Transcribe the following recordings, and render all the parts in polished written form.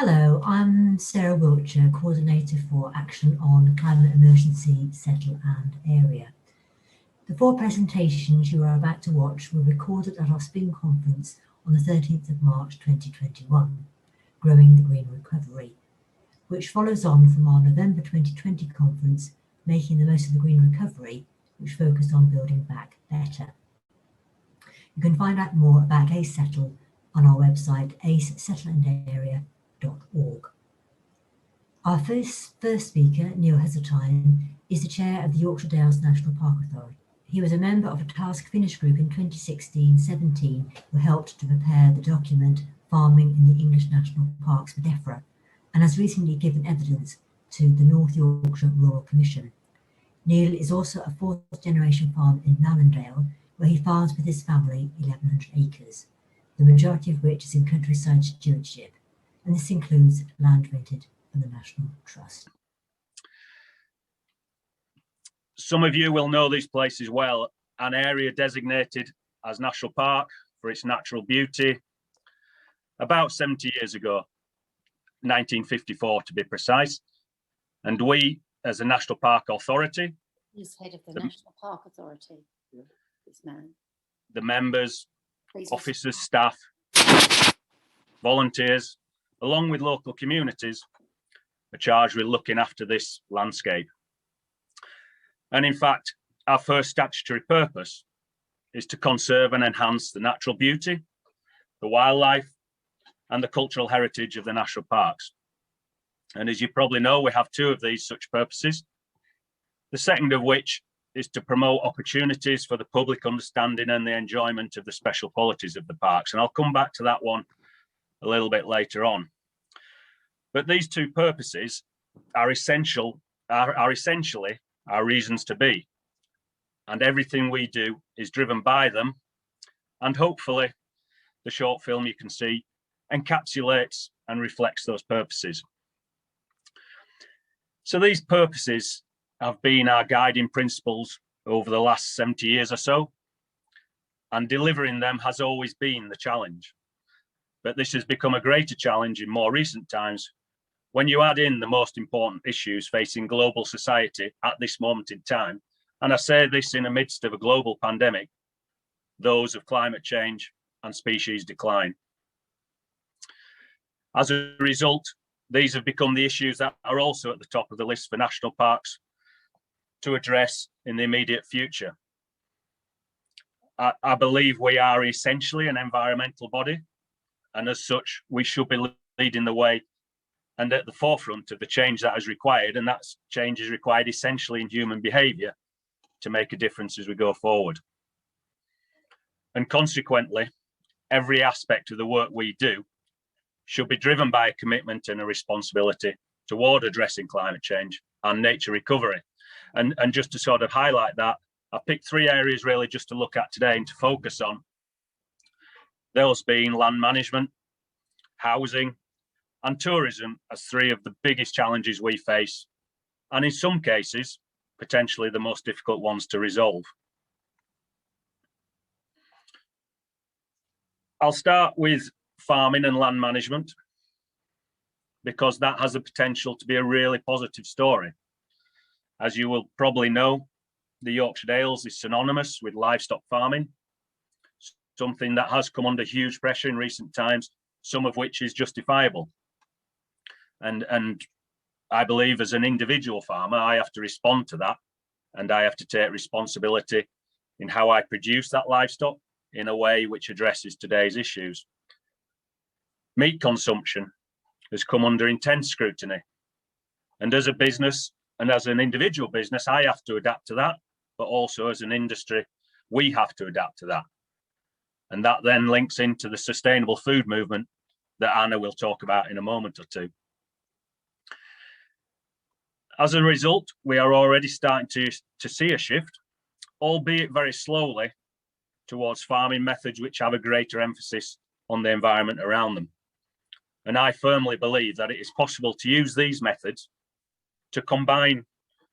Hello, I'm Sarah Wiltshire, Coordinator for Action on Climate Emergency, Settle and Area. The four presentations you are about to watch were recorded at our spring conference on the 13th of March 2021, Growing the Green Recovery, which follows on from our November 2020 conference, Making the Most of the Green Recovery, which focused on building back better. You can find out more about ACE Settle on our website, acesettleandarea.org. Our first speaker, Neil Heseltine, is the chair of the Yorkshire Dales National Park Authority. He was a member of a task finish group in 2016-17 who helped to prepare the document Farming in the English National Parks for DEFRA, and has recently given evidence to the North Yorkshire Rural Commission. Neil is also a fourth generation farmer in Mallandale, where he farms with his family 1,100 acres, the majority of which is in countryside stewardship, and this includes land rented from the National Trust. Some of you will know these places well, an area designated as National Park for its natural beauty about 70 years ago, 1954 to be precise. And we, as a National Park Authority, he's head of the National Park Authority, this man, the members, officers, staff, volunteers, along with local communities, are charged with looking after this landscape. And in fact, our first statutory purpose is to conserve and enhance the natural beauty, the wildlife, and the cultural heritage of the national parks. And as you probably know, we have two of these such purposes. The second of which is to promote opportunities for the public understanding and the enjoyment of the special qualities of the parks. And I'll come back to that one a little bit later on. But these two purposes are essentially our reasons to be. And everything we do is driven by them. And hopefully the short film you can see encapsulates and reflects those purposes. So these purposes have been our guiding principles over the last 70 years or so, and delivering them has always been the challenge. But this has become a greater challenge in more recent times when you add in the most important issues facing global society at this moment in time, and I say this in the midst of a global pandemic, those of climate change and species decline. As a result, these have become the issues that are also at the top of the list for national parks to address in the immediate future. I believe we are essentially an environmental body, and as such, we should be leading the way and at the forefront of the change that is required, and that change is required essentially in human behaviour to make a difference as we go forward. And consequently, every aspect of the work we do should be driven by a commitment and a responsibility toward addressing climate change and nature recovery. And just to sort of highlight that, I picked three areas really just to look at today and to focus on. Those being land management, housing, and tourism as three of the biggest challenges we face, and in some cases, potentially the most difficult ones to resolve. I'll start with farming and land management, because that has the potential to be a really positive story. As you will probably know, the Yorkshire Dales is synonymous with livestock farming, something that has come under huge pressure in recent times, some of which is justifiable. And I believe as an individual farmer, I have to respond to that, and I have to take responsibility in how I produce that livestock in a way which addresses today's issues. Meat consumption has come under intense scrutiny, and as a business and as an individual business, I have to adapt to that, but also as an industry, we have to adapt to that. And that then links into the sustainable food movement that Anna will talk about in a moment or two. As a result, we are already starting to see a shift, albeit very slowly, towards farming methods which have a greater emphasis on the environment around them. And I firmly believe that it is possible to use these methods to combine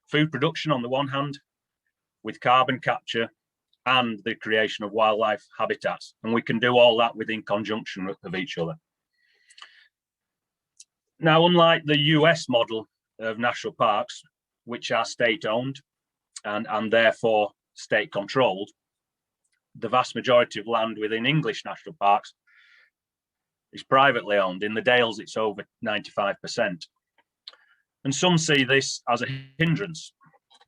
food production on the one hand with carbon capture and the creation of wildlife habitats. And we can do all that within conjunction of each other. Now, unlike the US model of national parks, which are state-owned and therefore state-controlled, the vast majority of land within English national parks is privately owned. In the Dales, it's over 95%. And some see this as a hindrance.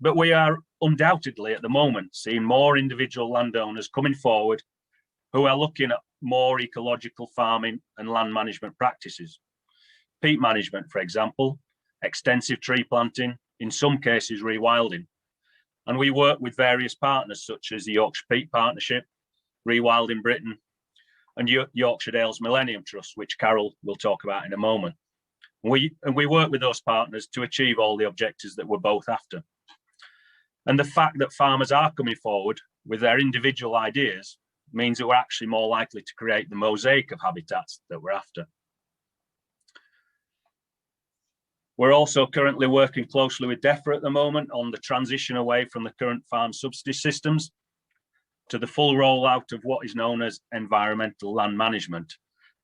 But we are undoubtedly at the moment seeing more individual landowners coming forward who are looking at more ecological farming and land management practices. Peat management, for example, extensive tree planting, in some cases rewilding. And we work with various partners such as the Yorkshire Peat Partnership, Rewilding Britain, and Yorkshire Dales Millennium Trust, which Carol will talk about in a moment. We work with those partners to achieve all the objectives that we're both after. And the fact that farmers are coming forward with their individual ideas means that we're actually more likely to create the mosaic of habitats that we're after. We're also currently working closely with DEFRA at the moment on the transition away from the current farm subsidy systems to the full rollout of what is known as environmental land management,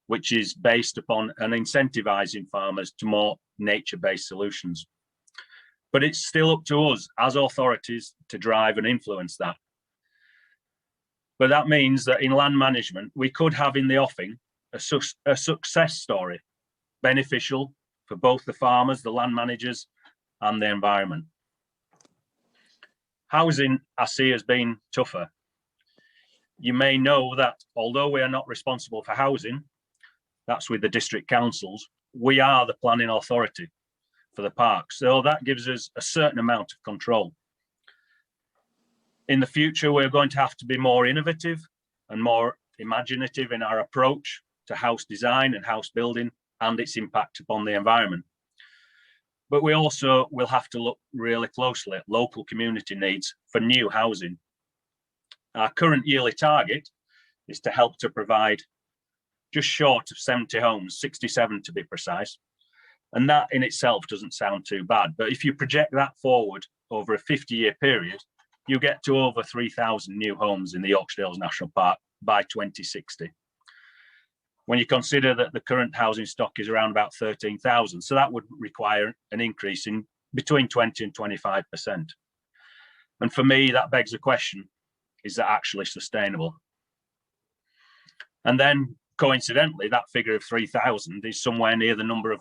which is based upon an incentivizing farmers to more nature-based solutions. But it's still up to us as authorities to drive and influence that. But that means that in land management, we could have in the offing a success story, beneficial for both the farmers, the land managers, and the environment. Housing, I see, has been tougher. You may know that although we are not responsible for housing, that's with the district councils, we are the planning authority for the park. So that gives us a certain amount of control. In the future, we're going to have to be more innovative and more imaginative in our approach to house design and house building and its impact upon the environment. But we also will have to look really closely at local community needs for new housing. Our current yearly target is to help to provide just short of 70 homes, 67 to be precise. And that in itself doesn't sound too bad. But if you project that forward over a 50-year period, you get to over 3,000 new homes in the Yorkshire Dales National Park by 2060. When you consider that the current housing stock is around about 13,000, so that would require an increase in between 20 and 25%. And for me, that begs the question, is that actually sustainable? And then coincidentally, that figure of 3,000 is somewhere near the number of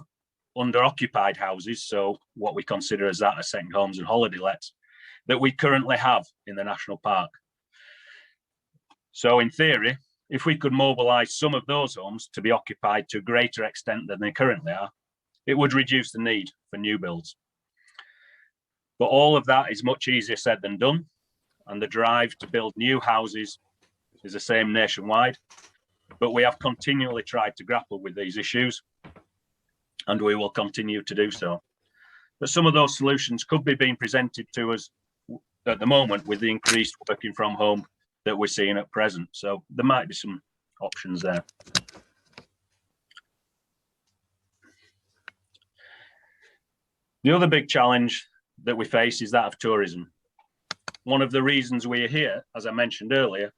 under-occupied houses, so what we consider as that as second homes and holiday lets, that we currently have in the national park. So in theory, if we could mobilise some of those homes to be occupied to a greater extent than they currently are, it would reduce the need for new builds. But all of that is much easier said than done, and the drive to build new houses is the same nationwide. But we have continually tried to grapple with these issues, and we will continue to do so. But some of those solutions could be being presented to us at the moment with the increased working from home that we're seeing at present. So there might be some options there. The other big challenge that we face is that of tourism. One of the reasons we are here, as I mentioned earlier,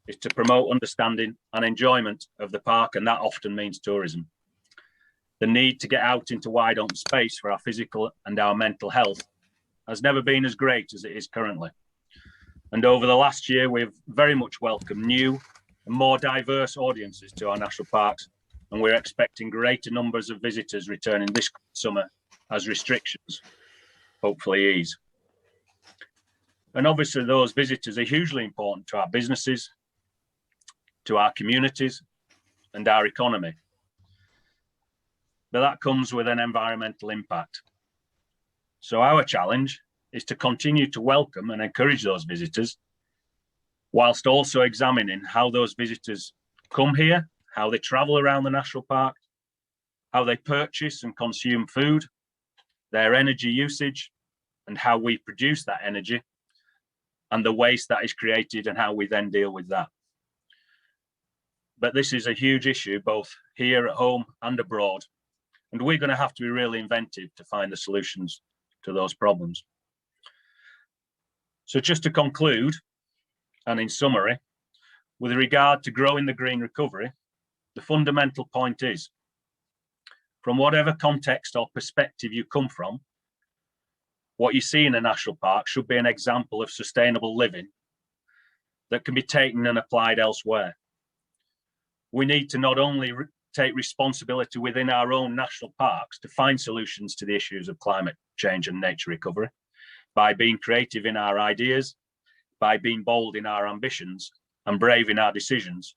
is to promote understanding and enjoyment of the park, and that often means tourism. The need to get out into wide open space for our physical and our mental health has never been as great as it is currently. And over the last year, we've very much welcomed new and more diverse audiences to our national parks, and we're expecting greater numbers of visitors returning this summer as restrictions hopefully ease. And obviously those visitors are hugely important to our businesses, to our communities, and our economy. But that comes with an environmental impact. So our challenge is to continue to welcome and encourage those visitors, whilst also examining how those visitors come here, how they travel around the national park, how they purchase and consume food, their energy usage, and how we produce that energy, and the waste that is created and how we then deal with that. But this is a huge issue, both here at home and abroad. And we're going to have to be really inventive to find the solutions to those problems. So just to conclude, and in summary, with regard to growing the green recovery, the fundamental point is, from whatever context or perspective you come from, what you see in a national park should be an example of sustainable living that can be taken and applied elsewhere. We need to not only take responsibility within our own national parks to find solutions to the issues of climate change and nature recovery by being creative in our ideas, by being bold in our ambitions and brave in our decisions,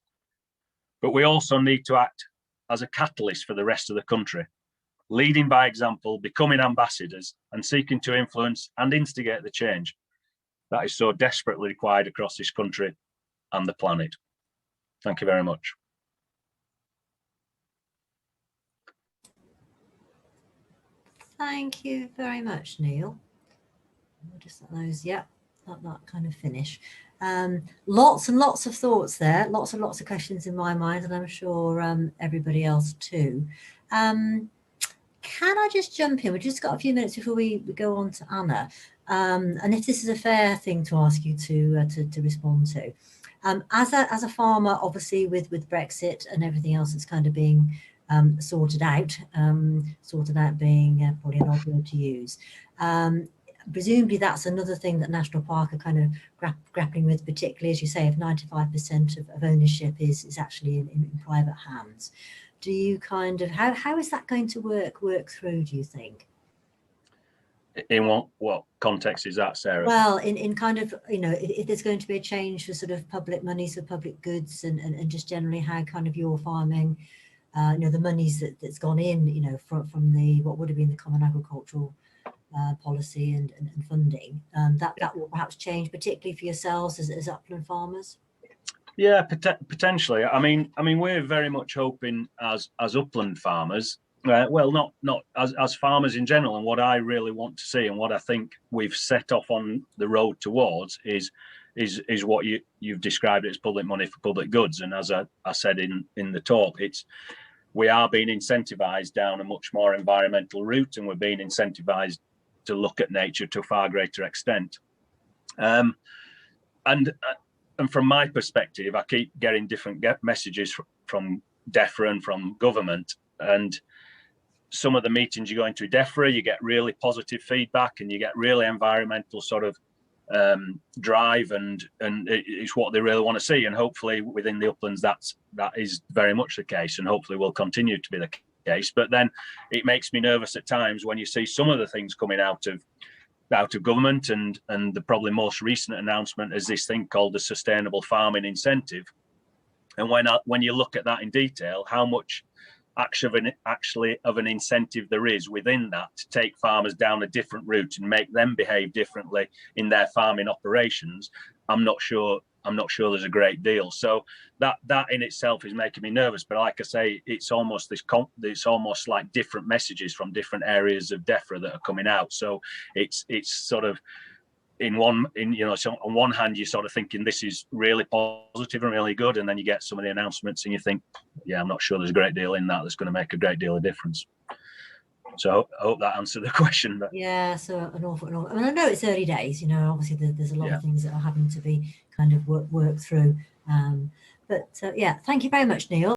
but we also need to act as a catalyst for the rest of the country, leading by example, becoming ambassadors and seeking to influence and instigate the change that is so desperately required across this country and the planet. Thank you very much. Thank you very much, Neil. We'll just let those, yeah, that kind of finish. Lots and lots of thoughts there, lots and lots of questions in my mind, and I'm sure everybody else too. Can I just jump in? We've just got a few minutes before we go on to Anna. And if this is a fair thing to ask you to respond to. As a farmer, obviously with Brexit and everything else that's kind of being sorted out being probably an odd word to use. Presumably that's another thing that National Park are kind of grappling with, particularly as you say, if 95% of ownership is actually in private hands. Do you kind of, how is that going to work through, do you think? In what context is that, Sarah? Well, in kind of, you know, if there's going to be a change for sort of public monies for public goods and just generally how kind of your farming, you know, the monies that's gone in, you know, from the, what would have been the Common Agricultural policy and funding, that will perhaps change, particularly for yourselves as upland farmers? Yeah, potentially. I mean, we're very much hoping as upland farmers, well, not as farmers in general. And what I really want to see, and what I think we've set off on the road towards, is what you've described as public money for public goods. And as I said in the talk, we are being incentivized down a much more environmental route, and we're being incentivized to look at nature to a far greater extent. And from my perspective, I keep getting different messages from DEFRA and from government. And some of the meetings you go into DEFRA, you get really positive feedback and you get really environmental sort of drive, and it's what they really want to see. And hopefully within the uplands, that is very much the case, and hopefully will continue to be the case. But then it makes me nervous at times when you see some of the things coming out of government, and the probably most recent announcement is this thing called the Sustainable Farming Incentive. And when you look at that in detail, how much actually of an incentive there is within that to take farmers down a different route and make them behave differently in their farming operations, I'm not sure there's a great deal. So that in itself is making me nervous. But like I say, it's almost like different messages from different areas of DEFRA that are coming out. So it's sort of so on one hand you're sort of thinking this is really positive and really good, and then you get some of the announcements and you think, yeah, I'm not sure there's a great deal in that's going to make a great deal of difference. So I hope that answered the question. But yeah, so an awful. I mean, I know it's early days, you know, obviously there's a lot of things that are having to be kind of worked through. But yeah, thank you very much, Neil.